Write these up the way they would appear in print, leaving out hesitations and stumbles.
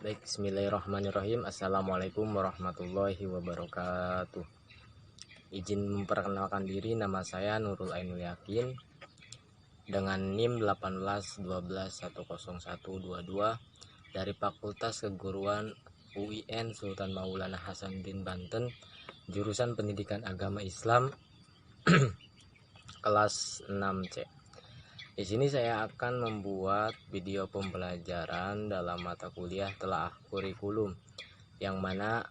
Baik, bismillahirrahmanirrahim. Assalamualaikum warahmatullahi wabarakatuh. Izin memperkenalkan diri, nama saya Nurul Ainul Yakin dengan NIM 1810122 dari Fakultas Keguruan UIN Sultan Maulana Hasanuddin Banten, jurusan Pendidikan Agama Islam kelas 6C. Di sini saya akan membuat video pembelajaran dalam mata kuliah telaah kurikulum, yang mana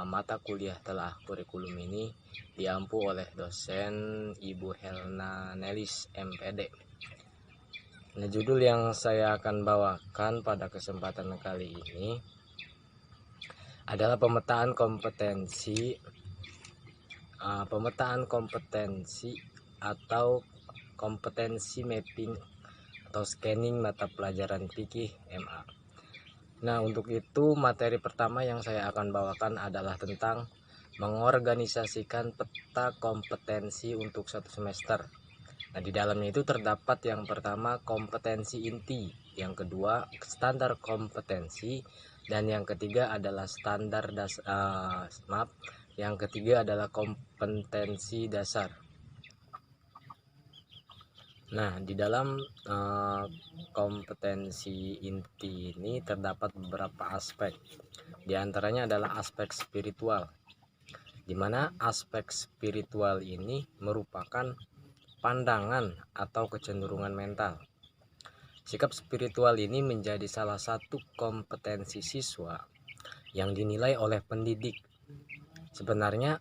mata kuliah telaah kurikulum ini diampu oleh dosen Ibu Helna Nelis MPD. Nah, judul yang saya akan bawakan pada kesempatan kali ini adalah pemetaan kompetensi atau kompetensi mapping atau scanning mata pelajaran fikih MA. Nah, untuk itu materi pertama yang saya akan bawakan adalah tentang mengorganisasikan peta kompetensi untuk satu semester. Nah, di dalamnya itu terdapat yang pertama kompetensi inti, yang kedua standar kompetensi, dan yang ketiga adalah yang ketiga adalah kompetensi dasar. Nah, di dalam kompetensi inti ini terdapat beberapa aspek. Di antaranya adalah aspek spiritual, di mana aspek spiritual ini merupakan pandangan atau kecenderungan mental. Sikap spiritual ini menjadi salah satu kompetensi siswa yang dinilai oleh pendidik. Sebenarnya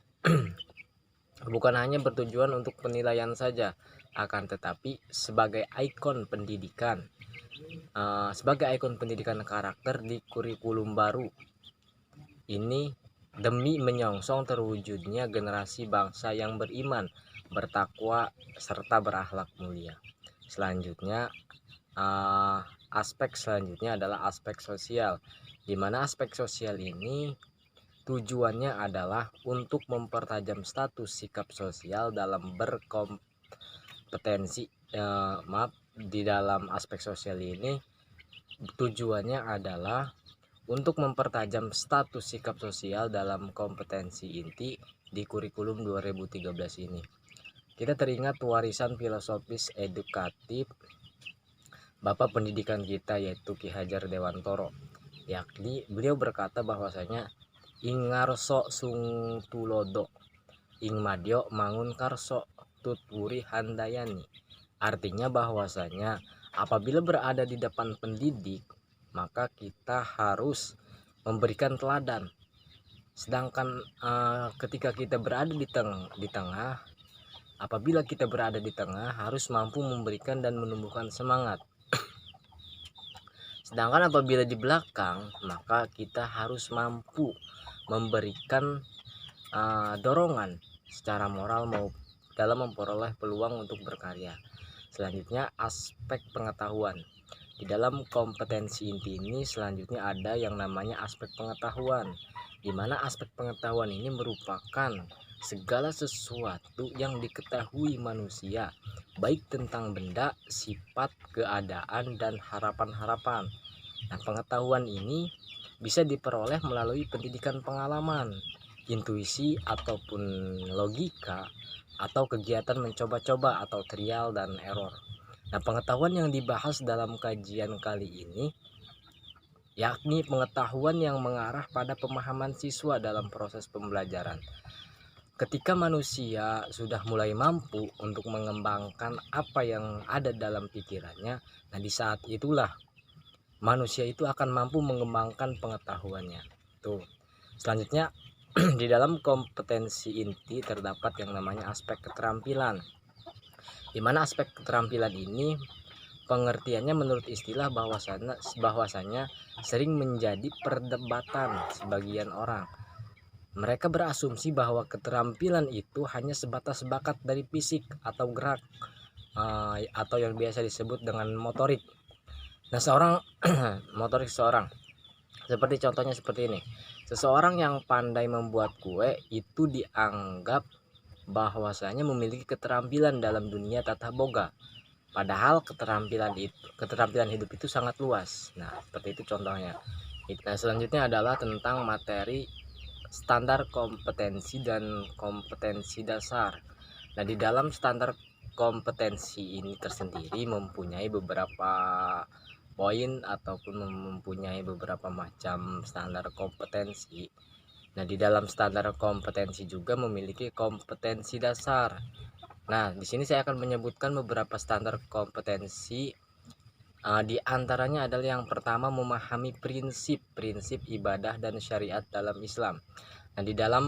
bukan hanya bertujuan untuk penilaian saja, akan tetapi sebagai ikon pendidikan karakter di kurikulum baru ini, demi menyongsong terwujudnya generasi bangsa yang beriman, bertakwa, serta berakhlak mulia. Aspek selanjutnya adalah aspek sosial, di mana aspek sosial ini tujuannya adalah untuk mempertajam status sikap sosial dalam berkompetensi. Di dalam aspek sosial ini tujuannya adalah untuk mempertajam status sikap sosial dalam kompetensi inti di kurikulum 2013 ini. Kita teringat warisan filosofis edukatif Bapak pendidikan kita, yaitu Ki Hajar Dewantoro, yakni beliau berkata bahwasanya ing ngarso sung tulodo ing madyo mangun karso tutwuri handayani. Artinya bahwasanya apabila berada di depan pendidik, maka kita harus memberikan teladan. Sedangkan ketika kita berada di tengah, apabila kita berada di tengah harus mampu memberikan dan menumbuhkan semangat. Sedangkan apabila di belakang, maka kita harus mampu memberikan dorongan secara moral maupun dalam memperoleh peluang untuk berkarya. Selanjutnya aspek pengetahuan. Di dalam kompetensi inti ini selanjutnya ada yang namanya aspek pengetahuan, di mana aspek pengetahuan ini merupakan segala sesuatu yang diketahui manusia, baik tentang benda, sifat, keadaan, dan harapan-harapan. Nah, pengetahuan ini bisa diperoleh melalui pendidikan pengalaman, intuisi, ataupun logika, atau kegiatan mencoba-coba atau trial dan error. Nah, pengetahuan yang dibahas dalam kajian kali ini yakni pengetahuan yang mengarah pada pemahaman siswa dalam proses pembelajaran. Ketika manusia sudah mulai mampu untuk mengembangkan apa yang ada dalam pikirannya, nah di saat itulah manusia itu akan mampu mengembangkan pengetahuannya. Tuh. Selanjutnya di dalam kompetensi inti terdapat yang namanya aspek keterampilan, di mana aspek keterampilan ini pengertiannya menurut istilah bahwasanya sering menjadi perdebatan sebagian orang. Mereka berasumsi bahwa keterampilan itu hanya sebatas bakat dari fisik atau gerak, atau yang biasa disebut dengan motorik. Nah, motorik seorang, seperti contohnya seperti ini. Seseorang yang pandai membuat kue itu dianggap bahwasanya memiliki keterampilan dalam dunia tata boga. Padahal keterampilan hidup itu sangat luas. Nah, seperti itu contohnya. Nah, selanjutnya adalah tentang materi standar kompetensi dan kompetensi dasar. Nah, di dalam standar kompetensi ini tersendiri mempunyai beberapa poin ataupun mempunyai beberapa macam standar kompetensi. Nah, di dalam standar kompetensi juga memiliki kompetensi dasar. Nah, di sini saya akan menyebutkan beberapa standar kompetensi. Di antaranya adalah yang pertama, memahami prinsip-prinsip ibadah dan syariat dalam Islam. Nah, di dalam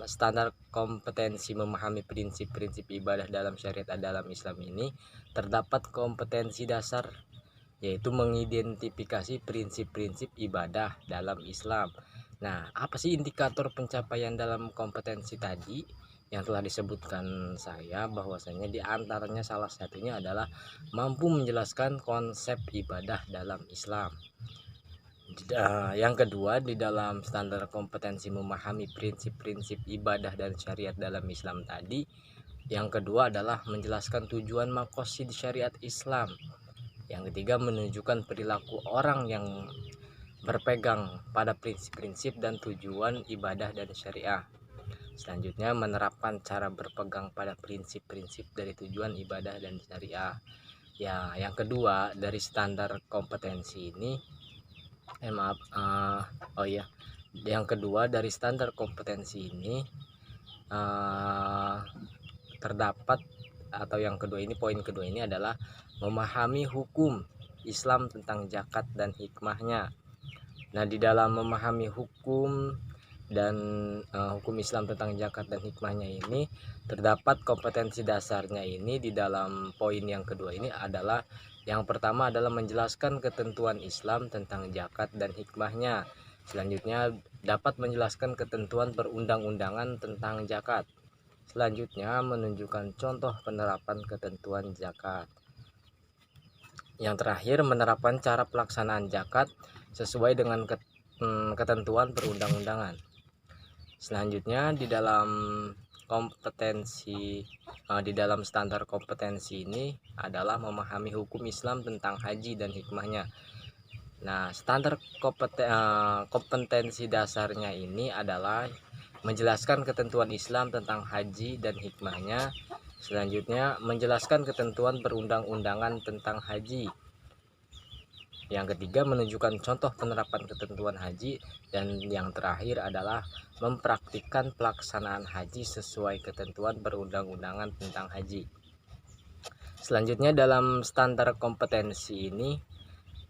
standar kompetensi memahami prinsip-prinsip ibadah dalam syariat dalam Islam ini terdapat kompetensi dasar, yaitu mengidentifikasi prinsip-prinsip ibadah dalam Islam. Nah, apa sih indikator pencapaian dalam kompetensi tadi yang telah disebutkan saya, bahwasanya di antaranya salah satunya adalah mampu menjelaskan konsep ibadah dalam Islam. Yang kedua, di dalam standar kompetensi memahami prinsip-prinsip ibadah dan syariat dalam Islam tadi, yang kedua adalah menjelaskan tujuan maqasid syariat Islam. Yang ketiga, menunjukkan perilaku orang yang berpegang pada prinsip-prinsip dan tujuan ibadah dan syariah. Selanjutnya, menerapkan cara berpegang pada prinsip-prinsip dari tujuan ibadah dan syariah. Ya, yang kedua dari standar kompetensi ini, yang kedua dari standar kompetensi ini terdapat, atau yang kedua ini, poin kedua ini adalah memahami hukum Islam tentang zakat dan hikmahnya. Nah, di dalam memahami hukum dan hukum Islam tentang zakat dan hikmahnya ini terdapat kompetensi dasarnya ini. Di dalam poin yang kedua ini adalah yang pertama adalah menjelaskan ketentuan Islam tentang zakat dan hikmahnya. Selanjutnya, dapat menjelaskan ketentuan perundang-undangan tentang zakat. Selanjutnya, menunjukkan contoh penerapan ketentuan zakat. Yang terakhir, menerapkan cara pelaksanaan zakat sesuai dengan ketentuan perundang-undangan. Selanjutnya, di dalam standar kompetensi ini adalah memahami hukum Islam tentang haji dan hikmahnya. Nah, standar kompetensi dasarnya ini adalah menjelaskan ketentuan Islam tentang haji dan hikmahnya. Selanjutnya, menjelaskan ketentuan perundang-undangan tentang haji. Yang ketiga, menunjukkan contoh penerapan ketentuan haji. Dan yang terakhir adalah mempraktikkan pelaksanaan haji sesuai ketentuan perundang-undangan tentang haji. Selanjutnya, dalam standar kompetensi ini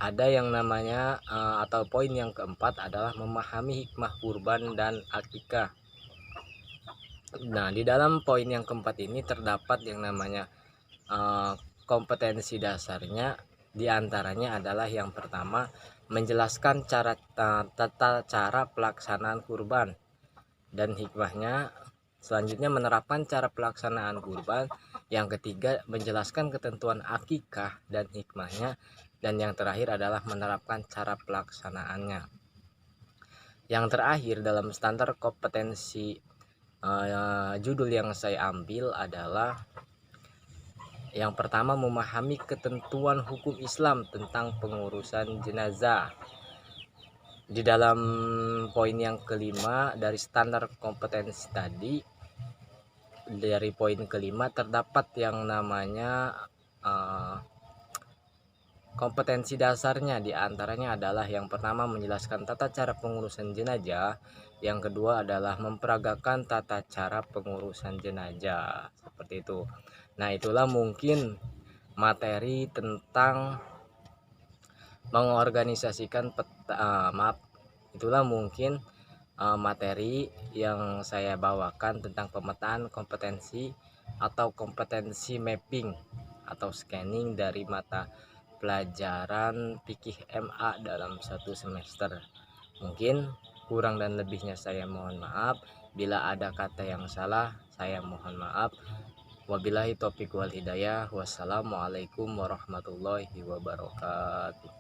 ada yang namanya atau poin yang keempat adalah memahami hikmah kurban dan akikah. Nah, di dalam poin yang keempat ini terdapat yang namanya kompetensi dasarnya. Di antaranya adalah yang pertama, menjelaskan tata cara pelaksanaan kurban dan hikmahnya. Selanjutnya, menerapkan cara pelaksanaan kurban. Yang ketiga, menjelaskan ketentuan akikah dan hikmahnya. Dan yang terakhir adalah menerapkan cara pelaksanaannya. Yang terakhir dalam standar kompetensi judul yang saya ambil adalah yang pertama, memahami ketentuan hukum Islam tentang pengurusan jenazah. Di dalam poin yang kelima dari standar kompetensi tadi, dari poin kelima terdapat yang namanya kompetensi dasarnya. Di antaranya adalah yang pertama, menjelaskan tata cara pengurusan jenazah. Yang kedua adalah memperagakan tata cara pengurusan jenazah, seperti itu. Nah, itulah mungkin materi tentang mengorganisasikan itulah mungkin materi yang saya bawakan tentang pemetaan kompetensi atau kompetensi mapping atau scanning dari mata pelajaran fikih MA dalam satu semester. Mungkin kurang dan lebihnya saya mohon maaf. Bila ada kata yang salah, saya mohon maaf. Wabillahi taufiq wal hidayah. Wassalamualaikum warahmatullahi wabarakatuh.